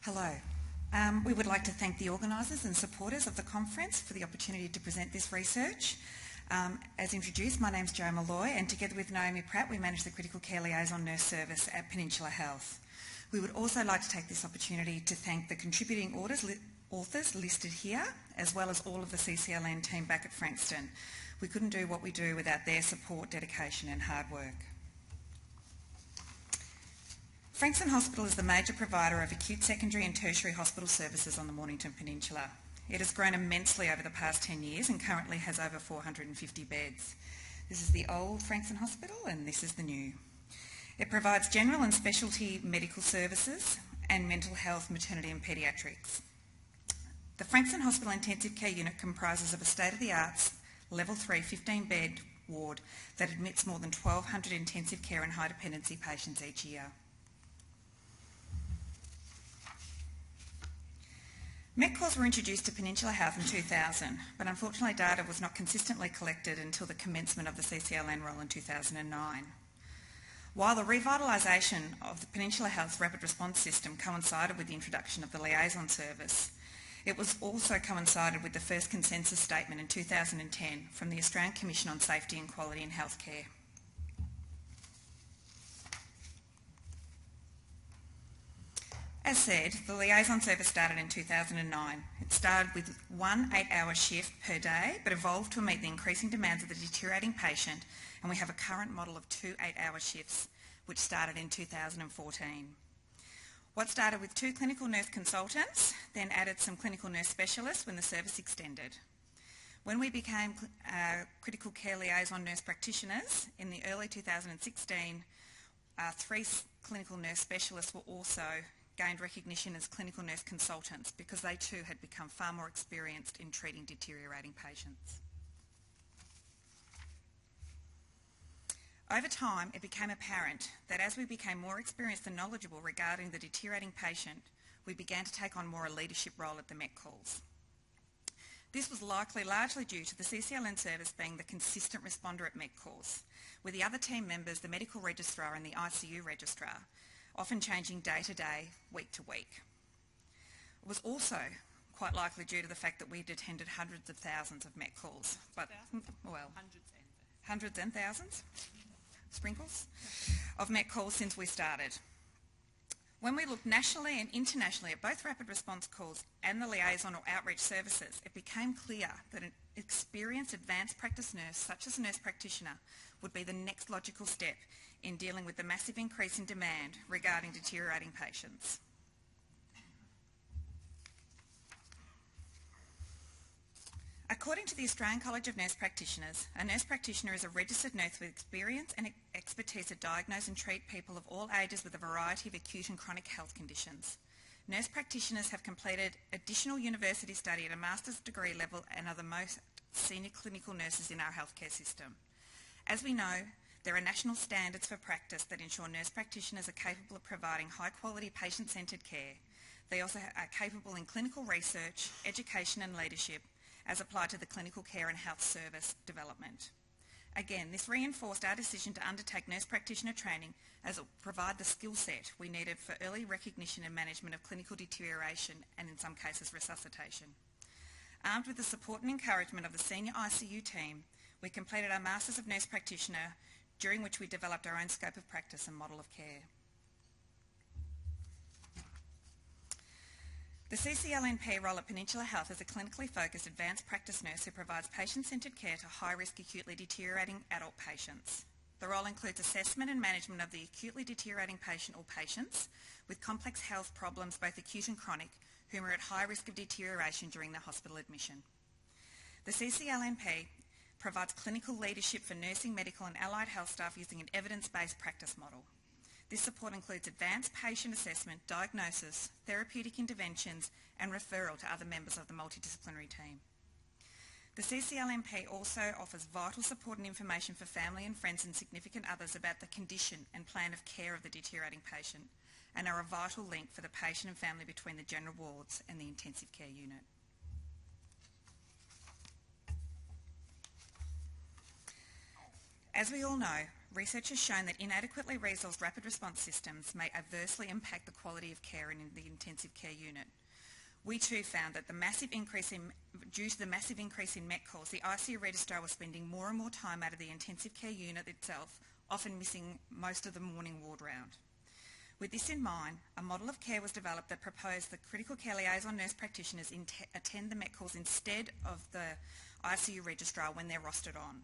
Hello. We would like to thank the organisers and supporters of the conference for the opportunity to present this research. As introduced, my name is Joanne Molloy, and together with Naomi Pratt, we manage the Critical Care Liaison Nurse Service at Peninsula Health. We would also like to take this opportunity to thank the contributing authors listed here, as well as all of the CCLN team back at Frankston. We couldn't do what we do without their support, dedication and hard work. Frankston Hospital is the major provider of acute secondary and tertiary hospital services on the Mornington Peninsula. It has grown immensely over the past 10 years and currently has over 450 beds. This is the old Frankston Hospital and this is the new. It provides general and specialty medical services and mental health, maternity and paediatrics. The Frankston Hospital Intensive Care Unit comprises of a state-of-the-art Level 3 15-bed ward that admits more than 1,200 intensive care and high dependency patients each year. Met calls were introduced to Peninsula Health in 2000, but unfortunately data was not consistently collected until the commencement of the CCLN role in 2009. While the revitalisation of the Peninsula Health's rapid response system coincided with the introduction of the liaison service, it was also coincided with the first consensus statement in 2010 from the Australian Commission on Safety and Quality in Healthcare. As said, the liaison service started in 2009. It started with one 8-hour shift per day, but evolved to meet the increasing demands of the deteriorating patient, and we have a current model of 2 8-hour shifts, which started in 2014. What started with 2 clinical nurse consultants, then added some clinical nurse specialists when the service extended. When we became critical care liaison nurse practitioners in the early 2016, 3 clinical nurse specialists were also gained recognition as clinical nurse consultants because they too had become far more experienced in treating deteriorating patients. Over time, it became apparent that as we became more experienced and knowledgeable regarding the deteriorating patient, we began to take on more a leadership role at the Met calls. This was largely due to the CCLN service being the consistent responder at Met calls, with the other team members, the medical registrar and the ICU registrar, often changing day to day, week to week. It was also quite likely due to the fact that we'd attended hundreds of thousands of Met calls, but well, hundreds and thousands, sprinkles, of Met calls since we started. When we looked nationally and internationally at both rapid response calls and the liaison or outreach services, it became clear that an experienced advanced practice nurse, such as a nurse practitioner, would be the next logical step in dealing with the massive increase in demand regarding deteriorating patients. According to the Australian College of Nurse Practitioners, a nurse practitioner is a registered nurse with experience and expertise to diagnose and treat people of all ages with a variety of acute and chronic health conditions. Nurse practitioners have completed additional university study at a master's degree level and are the most senior clinical nurses in our healthcare system. As we know, there are national standards for practice that ensure nurse practitioners are capable of providing high-quality patient-centred care. They also are capable in clinical research, education and leadership as applied to the clinical care and health service development. Again, this reinforced our decision to undertake nurse practitioner training as it will provide the skill set we needed for early recognition and management of clinical deterioration and in some cases resuscitation. Armed with the support and encouragement of the senior ICU team, we completed our Masters of Nurse Practitioner, during which we developed our own scope of practice and model of care. The CCLNP role at Peninsula Health is a clinically focused advanced practice nurse who provides patient-centred care to high-risk acutely deteriorating adult patients. The role includes assessment and management of the acutely deteriorating patient or patients with complex health problems, both acute and chronic, whom are at high risk of deterioration during their hospital admission. The CCLNP provides clinical leadership for nursing, medical and allied health staff using an evidence-based practice model. This support includes advanced patient assessment, diagnosis, therapeutic interventions and referral to other members of the multidisciplinary team. The CCLNP also offers vital support and information for family and friends and significant others about the condition and plan of care of the deteriorating patient and are a vital link for the patient and family between the general wards and the intensive care unit. As we all know, research has shown that inadequately resourced rapid response systems may adversely impact the quality of care in the intensive care unit. We too found that due to the massive increase in MET calls, the ICU registrar was spending more and more time out of the intensive care unit itself, often missing most of the morning ward round. With this in mind, a model of care was developed that proposed that critical care liaison nurse practitioners attend the MET calls instead of the ICU registrar when they're rostered on.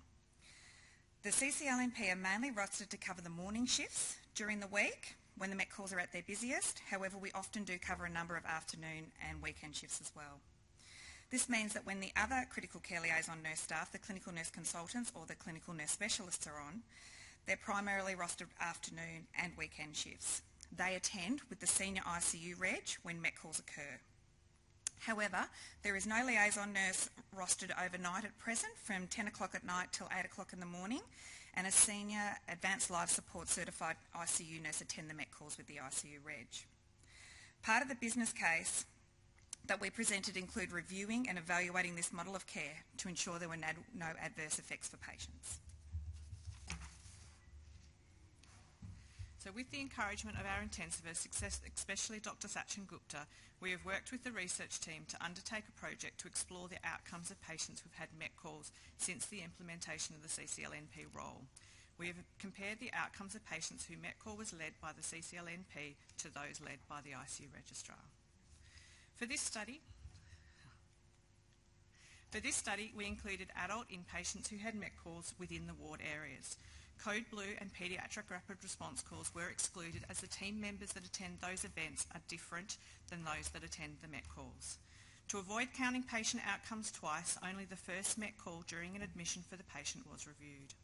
The CCLNP are mainly rostered to cover the morning shifts during the week when the MET calls are at their busiest. However, we often do cover a number of afternoon and weekend shifts as well. This means that when the other critical care liaison nurse staff, the clinical nurse consultants or the clinical nurse specialists are on, they're primarily rostered afternoon and weekend shifts. They attend with the senior ICU reg when MET calls occur. However, there is no liaison nurse rostered overnight at present from 10 o'clock at night till 8 o'clock in the morning, and a senior advanced life support certified ICU nurse attend the MET calls with the ICU reg. Part of the business case that we presented include reviewing and evaluating this model of care to ensure there were no adverse effects for patients. So with the encouragement of our intensivists, especially Dr. Sachin Gupta, we have worked with the research team to undertake a project to explore the outcomes of patients who've had MET calls since the implementation of the CCLNP role. We have compared the outcomes of patients whose MET call was led by the CCLNP to those led by the ICU registrar. For this study, we included adult inpatients who had MET calls within the ward areas. Code Blue and paediatric rapid response calls were excluded as the team members that attend those events are different than those that attend the MET calls. To avoid counting patient outcomes twice, only the first MET call during an admission for the patient was reviewed.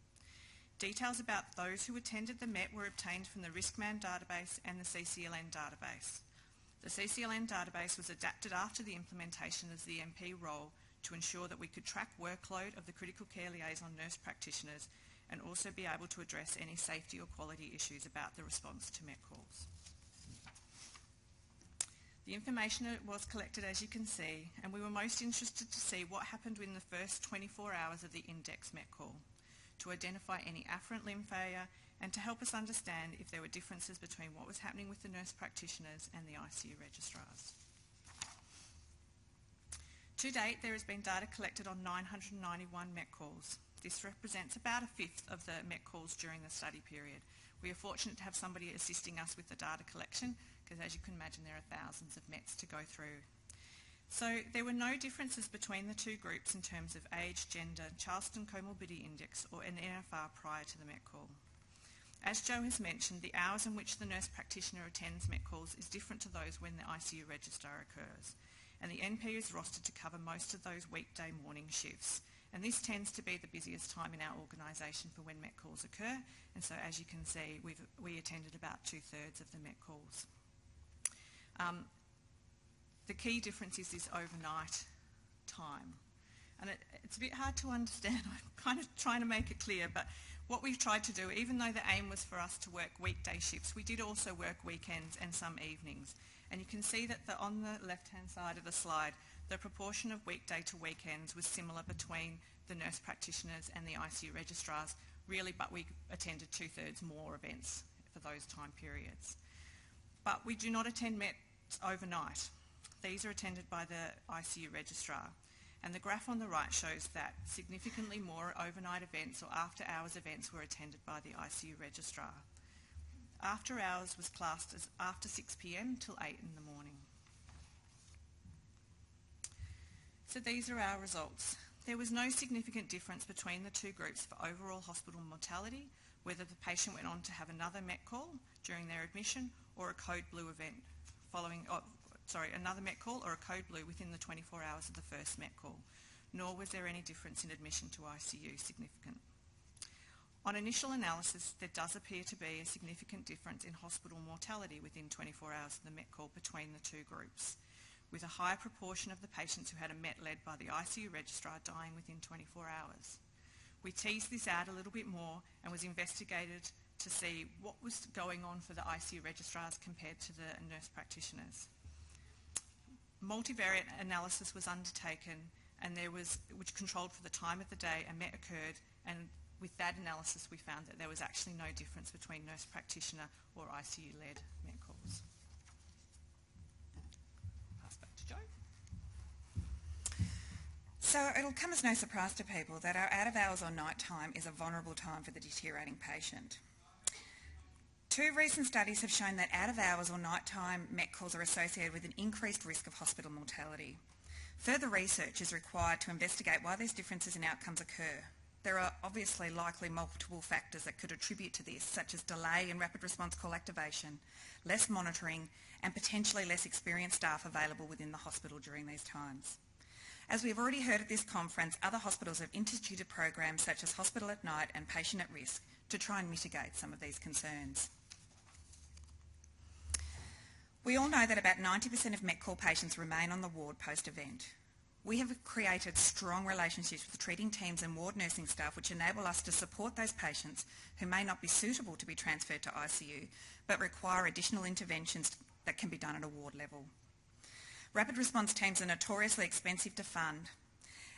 Details about those who attended the MET were obtained from the RiskMan database and the CCLN database. The CCLN database was adapted after the implementation of the MP role to ensure that we could track workload of the critical care liaison nurse practitioners and also be able to address any safety or quality issues about the response to MET calls. The information was collected, as you can see, and we were most interested to see what happened in the first 24 hours of the index MET call, to identify any afferent limb failure and to help us understand if there were differences between what was happening with the nurse practitioners and the ICU registrars. To date, there has been data collected on 991 MET calls. This represents about a fifth of the MET calls during the study period. We are fortunate to have somebody assisting us with the data collection because, as you can imagine, there are thousands of METs to go through. So there were no differences between the two groups in terms of age, gender, Charleston Comorbidity Index or an NFR prior to the MET call. As Jo has mentioned, the hours in which the nurse practitioner attends MET calls is different to those when the ICU registrar occurs, and the NP is rostered to cover most of those weekday morning shifts. And this tends to be the busiest time in our organisation for when MET calls occur, and so as you can see, we attended about 2/3 of the MET calls. The key difference is this overnight time. And it's a bit hard to understand. I'm kind of trying to make it clear, but what we've tried to do, even though the aim was for us to work weekday shifts, we did also work weekends and some evenings. And you can see that on the left-hand side of the slide, the proportion of weekday to weekends was similar between the nurse practitioners and the ICU registrars, really, but we attended 2/3 more events for those time periods. But we do not attend METs overnight. These are attended by the ICU registrar. And the graph on the right shows that significantly more overnight events or after-hours events were attended by the ICU registrar. After hours was classed as after 6 p.m. till 8 in the morning. So these are our results. There was no significant difference between the two groups for overall hospital mortality, whether the patient went on to have another MET call during their admission or a code blue event another MET call or a code blue within the 24 hours of the first MET call, nor was there any difference in admission to ICU significant. On initial analysis, there does appear to be a significant difference in hospital mortality within 24 hours of the MET call between the two groups, with a higher proportion of the patients who had a MET led by the ICU registrar dying within 24 hours. We teased this out a little bit more and was investigated to see what was going on for the ICU registrars compared to the nurse practitioners. Multivariate analysis was undertaken and which controlled for the time of the day a MET occurred and with that analysis we found that there was actually no difference between nurse practitioner or ICU-led Met calls. Pass back to Jo. So it'll come as no surprise to people that our out of hours or night time is a vulnerable time for the deteriorating patient. 2 recent studies have shown that out of hours or nighttime Met calls are associated with an increased risk of hospital mortality. Further research is required to investigate why these differences in outcomes occur. There are obviously likely multiple factors that could attribute to this, such as delay in rapid response call activation, less monitoring, and potentially less experienced staff available within the hospital during these times. As we have already heard at this conference, other hospitals have instituted programs such as Hospital at Night and Patient at Risk to try and mitigate some of these concerns. We all know that about 90% of Met call patients remain on the ward post-event. We have created strong relationships with treating teams and ward nursing staff which enable us to support those patients who may not be suitable to be transferred to ICU but require additional interventions that can be done at a ward level. Rapid response teams are notoriously expensive to fund,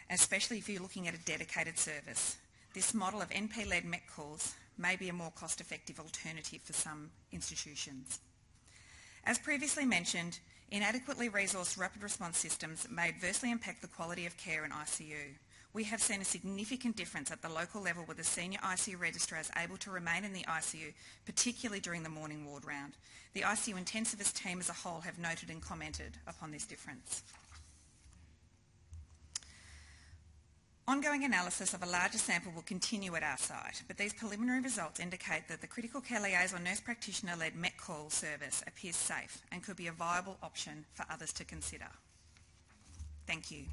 especially if you're looking at a dedicated service. This model of NP-led Met calls may be a more cost-effective alternative for some institutions. As previously mentioned, inadequately resourced rapid response systems may adversely impact the quality of care in ICU. We have seen a significant difference at the local level with the senior ICU registrars able to remain in the ICU, particularly during the morning ward round. The ICU intensivist team as a whole have noted and commented upon this difference. Ongoing analysis of a larger sample will continue at our site, but these preliminary results indicate that the critical care liaison nurse practitioner-led Met call service appears safe and could be a viable option for others to consider. Thank you.